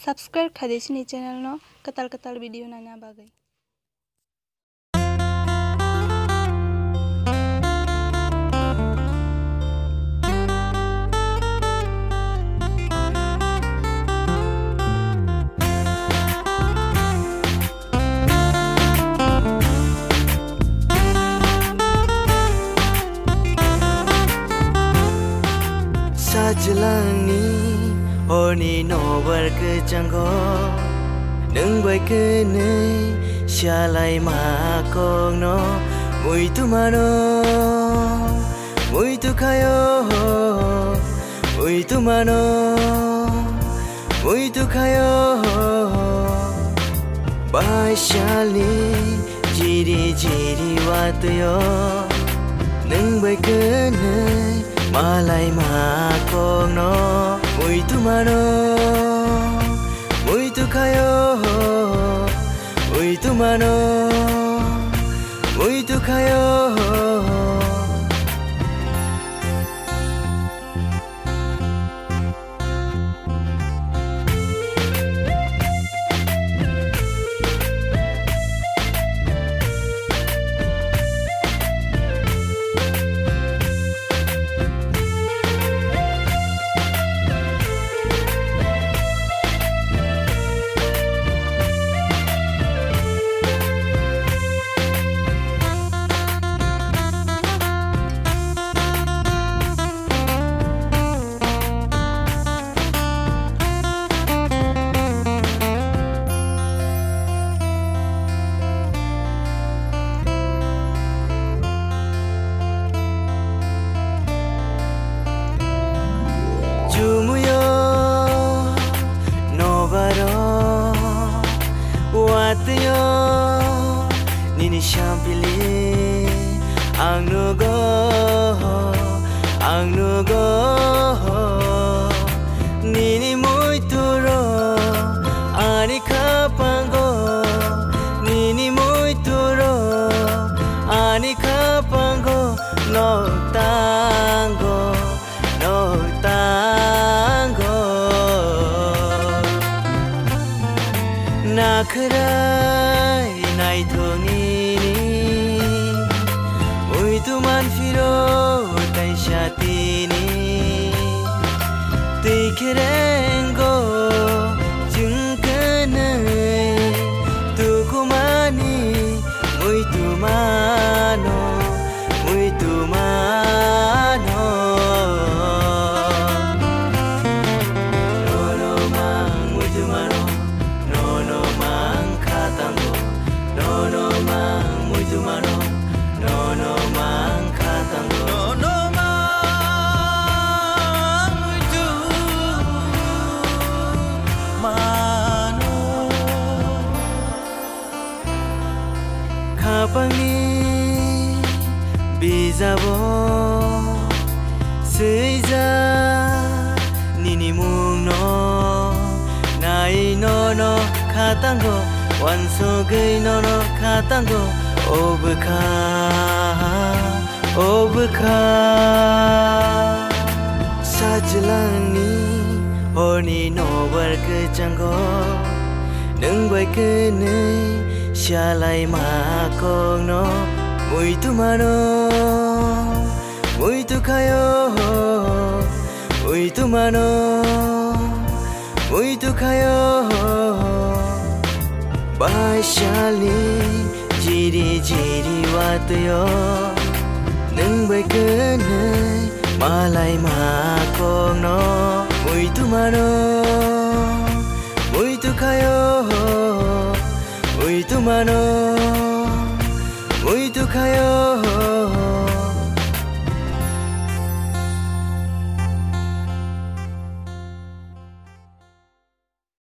Subscribe khade sini channel no katal video nanya bagai. Sajalani Oni no berkecanggo Neng baik kene Syalai makong no Muito mano Muito kayo Muito mano Muito kayo Bai syali Jiri watu yo Neng baik kene Malay makong no Muito mano Muito kayo Muito mano Muito kayo Jumuyo Novaro Watayo Nini Shampili Ang nugo Nini Muituro Ani kapango Nini Muituro Ani kapango No tango Nakrai naitongini Muito manfiro taishatini Tikirengo jungkanai Tukumani Muito mano Kapangi Bizabo Seiza Nini mung no Nai no katango Wanso gay no katango Obka Sajalani Oni no berkecanggo Neng baik kene Syalai makong no Muito mano Muito kayo Muito mano Muito kayo Bai syali Jiri watu yo Neng baik kene Malay makong no Muito mano